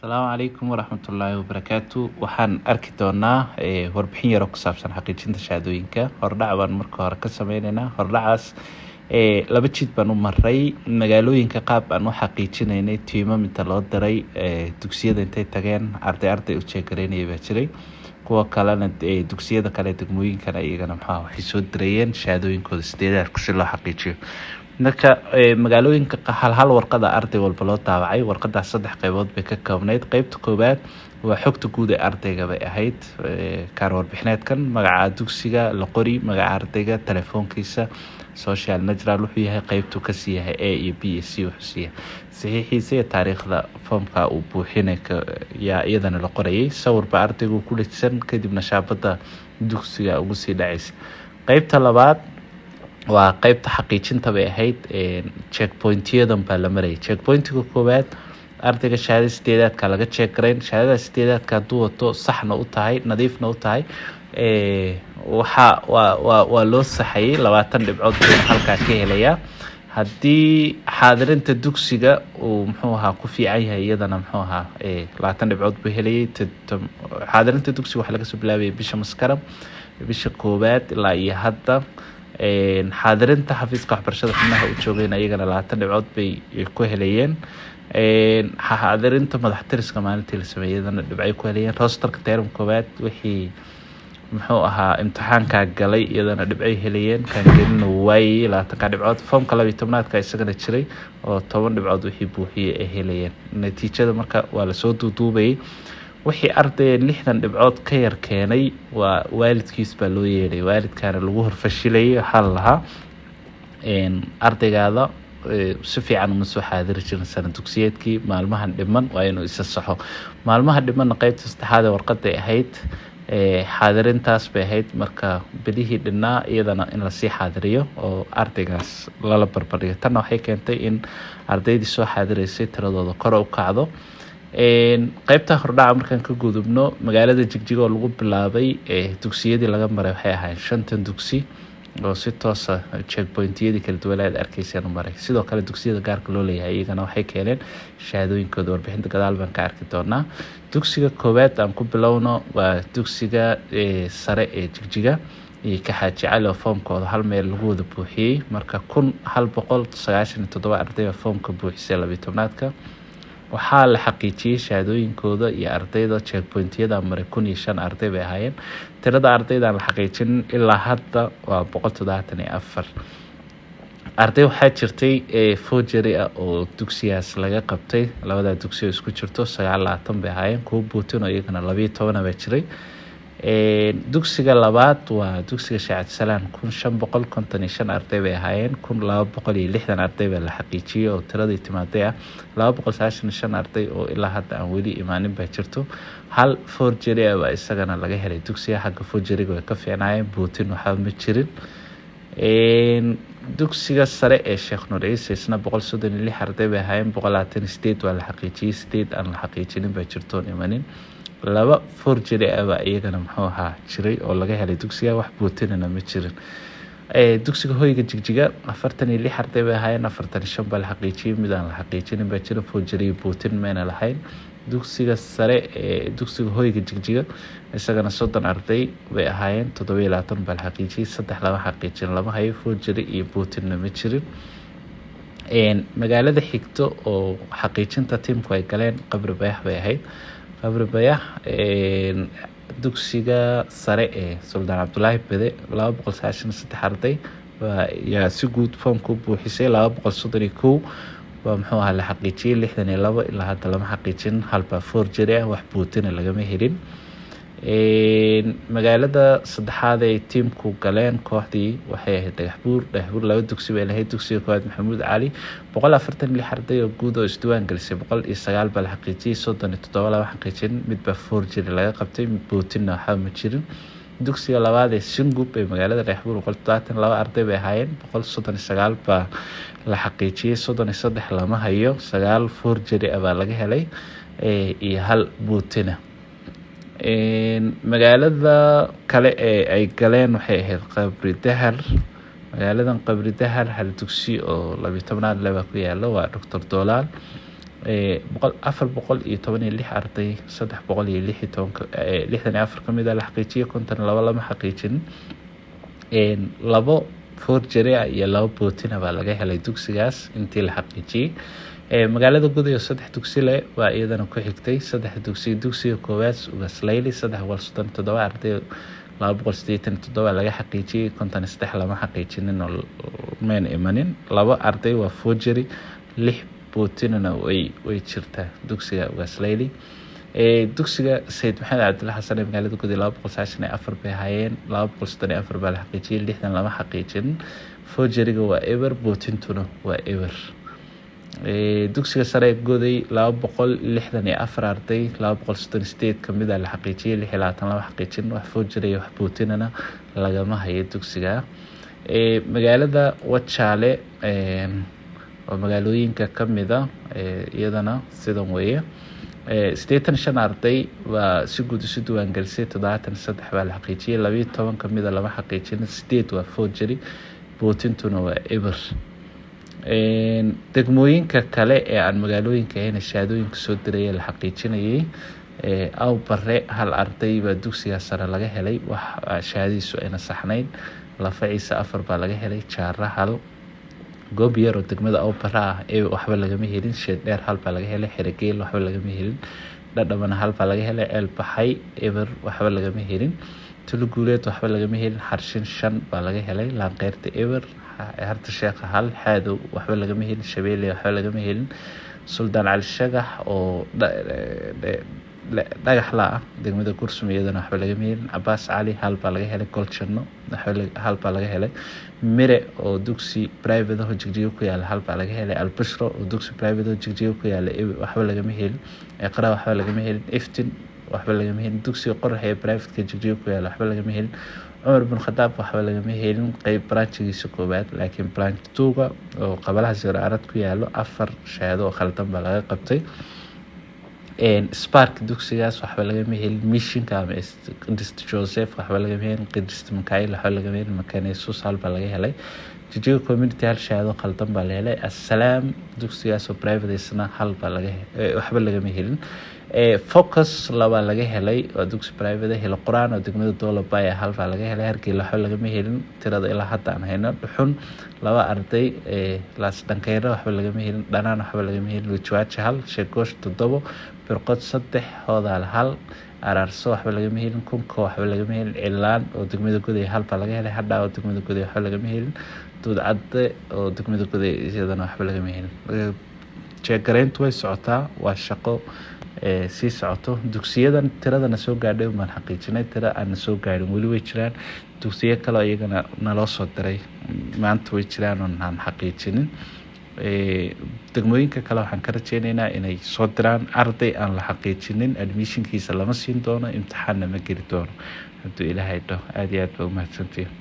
Asalaamu calaykum waraxmatullaahi wabarakaatu. Waxaan arki doonaa warbixin yar oo ku saabsan xaqiijinta shahaadooyinka. Hordhac baan marka hore ka sameynaynaa. Hordhacaas laba jid baan u maray magaalooyinka qaab aan u xaqiijinaynay tiimam inta loo diray dugsiyada intay tageen arday u jeegareynaya baa jiray. Kuwa kalena dugsiyada kale degmooyinkana iyagana waxay soo dirayeen shahaadooyinkooda sideedaadka si loo xaqiijiyo. marka magaalooyinka hal warqada arday walba loo daawacay. Warqadaas saddex qaybood bay ka koobnayd. Qaybta koowaad waa xogta guud ee ardayga bay ahayd, kaar warbixineedkan, magaca dugsiga la qori, magaca ardayga, telefoonkiisa, social natural wuxuu yahay, qaybtu ka sii yahay A iyo B iyo C wuxuu siiyaa, saxiixiisa iyo taariikhda foomka uu buuxinay yaa iyadana la qorayay. Sawirba ardaygu ku dhigsan kadibna shaabada dugsiga ugu sii dhacaysa. Qaybta labaad waa qaybta xaqiijinta bay ahayd, checkpointyadan baa la marayay. Checkpointiga koowaad ardayga shahaadada sideedaadka laga check gareyn. Shahaadada sideedaadka hadduu wato saxna u tahay, nadiifna u tahay, waa loo saxayay 20 dhibcood buu halkaa ka helayaa. haddii xaadirinta dugsiga uu ku fiican yahay iyadana 20 dhibcood buu helayay. xaadirinta dugsiga waxa laga soo bilaabay bisha Maskaram, bisha koowaad ilaa iyo hadda. xaadirinta xafiiska waxbarashada xubnaha u joogayna iyagana 20 dhibcood bay ku helayeen. xaadirinta madaxtiriska maalintii la sameeyayna dhibcay ku helayeen. rosterka term koowaad wixii imtixaanka galay iyadana dhibcay helayeen. kan gelina waayay 20 dhibcood. foomka 12aadka isagana jiray oo 10 dhibcood wixii buuxiyay ay helayeen. natiijada marka waa la soo duuduubay. wixii arday 60 dhibcood ka yar keenay waa waalidkiis baa loo yeeray. waalidkaana lagu horfashilay xal laha ardaygaada si fiican uma soo xaadiri jirin sanad dugsiyeedkii. maalmahan dhiman waa inuu isa saxo. maalmaha dhiman qaybta saddexaad ee warqaday ahayd, xaadirintaas bay ahayd. marka bilihii dhinaa iyadana in la sii xaadiriyo oo ardaygaas lala barbardhigo. tanna waxay keentay in ardaydii soo xaadiraysay tiradooda kor u kacdo. qaybta hordhaca markaan ka gudubno, magaalada Jigjiga oo lagu bilaabay dugsiyadii laga maray waxay ahaayeen 5 dugsi oo si toos ah checkpointyadii kala duwan aad arkaysaan u maray. sidoo kale dugsiyada gaarka loo leeyahay iyagana waxay keeneen shahaadooyinkooda. warbixinta gadaal baan ka arki doonaa. dugsiga koowaad aan ku bilowno waa dugsiga sare ee Jigjiga iyo ka Xaaji Cali oo foomkooda hal meel lagu wada buuxiyay. marka 1197 arday oo foomka buuxisay 12aadka. waxaa la xaqiijiyay shahaadooyinkooda iyo ardayda checkpointyada maray 105 arday bay ahaayeen. tirada ardayda la xaqiijin ilaa hadda waa 174 arday. waxaa jirtay forgery oo dugsigaas laga qabtay. labada dugsi oo isku jirto 29 bay ahaayeen. kuwa buutin oo iyagana 12 baa jiray. dugsiga labaad waa dugsiga Shaacad Salaan 1555 arday bay ahaayeen. 1260 arday baa la xaqiijiyay oo tiradii timaaday ah. 295 arday oo ilaa hadda aan weli imaanin baa jirto. hal forgery baa isagana laga helay dugsiga. xagga forgeryga way ka fiicnaayeen, buutin waxa ma jirin. dugsiga sare ee Sheekh Nuur Ciise isna 136 arday bay ahaayeen. 128 waa la xaqiijiyay, 8 aan la xaqiijinin baa jirto imanin. laba forgery baa iyagana jiray oo laga helay dugsiga. wax buutinana ma jirin. dugsiga hoyga Jigjiga 46 arday bay ahaayeen. 45 baa la xaqiijiyay, mid aan la xaqiijinin baa jira. forgery buutin meena lahayn. dugsiga sare ee dugsiga hoyga Jigjiga isagana 30 arday bay ahaayeen. 27 baa la xaqiijiyay, 3 lama xaqiijin, lama hayo forgery iyo buutinna ma jirin. magaalada xigto oo xaqiijinta tiimku ay galeen Qabri Bayax bay ahayd. Qabri Bayax dugsiga sare ee Suldaan Cabdullaahi Bede 293 arday yaa si guud foomku buuxisay. 231 waa la xaqiijiyay. 62 ilaa hadda lama xaqiijin. halba forgery wax buutina lagama helin. magaalada saddexaad ee tiimku galeen kooxdii waxay ahayd Dhagaxbuur laba dugsi bay lahayd. dugsiga koowaad Maxamuud Cali 146 arday oo guud oo isdiiwaan gelisay. 109 baa la xaqiijiyay, 37 lama xaqiijin, midba forgery laga qabtay, mid buutina waxa ma jirin. dugsiga labaad ee Singub ee magaalada Dhagaxbuur 132 arday bay ahaayeen. 139 baa la xaqiijiyay, 33 lama hayo, 9 forgery baa laga helay iyo hal buutina. magaalada kale ee ay galeen waxay ahayd Qabri Dahar. magaaladan Qabri Dahar hal dugsi oo 12aad laba ku yaalo waa Dr. Dolaal 416 arday 364 ka mid ah la xaqiijiyay 52 lama xaqiijin labo forgery iyo labo bootina baa laga helay dugsigaas intii la xaqiijiyay magaalada gudaha 3 dugsi leh waa iyadana ku xigtay 3 dugsiga koowaad Ugasleyli 337 arday 287 laga xaqiijiyay 53 lama xaqiijinin oo meen imanin labo arday waa forgery 6 bootinana way jirtaa dugsiga Ugasleyli dugsiga Sayid Maxamed Cabdulla Xasan ee magaalada gudaha 294 bay hayeen 234 baa la xaqiijiyay 60 lama xaqiijin forgeryga waa ever bootintuna waa ever dugsiga sare goday 264 arday 238 kamid ah la xaqiijiyay 26 lama xaqiijin wax forgery wax bootinana lagama hayo dugsiga magaalada Wajaale oo magaalooyinka kamid ah iyadana sidan weeye 85 arday waa si guud isu diiwaan gelisay 73 baa la xaqiijiyay 12 kamid ah lama xaqiijin 8 waa forgery bootintuna waa ever degmooyinka kale ee aan magaalooyinka ahayn shahaadooyinka soo dirayay la xaqiijinayay aw bare hal arday baa dugsiga sare laga helay wax shahaadiisu ayna saxnayn lafaciisa 4 baa laga helay jaara hal goob yar oo degmada aw bare ah ee waxba lagama helin sheed dheer hal baa laga helay xirigeel waxba lagama helin dhadhamana hal baa laga helay eel baxay ever waxba lagama helin tuluguuleed waxba lagama helin xarshin 5 baa laga helay laanqeyrta ever harta sheekh hal xaado waxba lagama helin shabeelle waxba lagama helin suldaan cali shagax oo dhagax la degmada Kursum iyadana waxba lagama helin Abbas Ali hal baa laga helay Golchano hal baa laga helay Mire oo dugsi private ah Jigjiga ku yaala hal baa laga helay Albashro oo dugsi private ah Jigjiga ku yaala waxba lagama helin Iqra waxba lagama helin Iftin waxba lagama helin dugsi Qorrax ee private ka Jigjiga ku yaala waxba lagama helin Umar bin Khadaab waxba lagama helin qayb branchigiisa koobaad laakiin branch 2 oo qabalaha Siiraarad ku yaalo 4 shahaado oo khaldan baa laga qabtay Spark dugsigaas waxba lagama helin Mishinka ama Qidist Joseph waxba lagama helin Qidist Mikael waxba lagama helin Makaneesus hal baa laga helay Jigjiga community hal shahaado khaldan baa la helay Assalaam dugsigaas oo private isna hal baa laga waxba lagama helin Focus laba laga helay oo dugsi private hel Quraan oo degmada Doolabay hal baa laga helay Hargeysa waxba lagama helin tirada ilaa hadda aan hayno dhuxun laba arday laas dhankayra waxba lagama helin dhanaan waxba lagama helin Wajwaaja hal Sheegosh 7 Birqod 3 Hoodaal hal Ararso waxba lagama helin Kunko waxba lagama helin Cilaan oo degmada Guday hal baa laga helay Hadda oo degmada Guday waxba lagama helin Duudcadde oo degmada Guday iyadana waxba lagama helin jeegareyntu way socotaa waa shaqo si socoto dugsiyadan tiradana soo gaadhay uma xaqiijinay tira aan soo gaadhin wali way jiraan dugsiyo kale iyagana naloo soo diray maanta way jiraan oo aan xaqiijinin degmooyinka kale waxaan ka rajaynaynaa inay soo diraan arday aan la xaqiijinin admissionkiisa lama siin doono imtixaanna ma geli doono hadduu ilaahay dhaho aad iyo aad baa u mahadsantihiin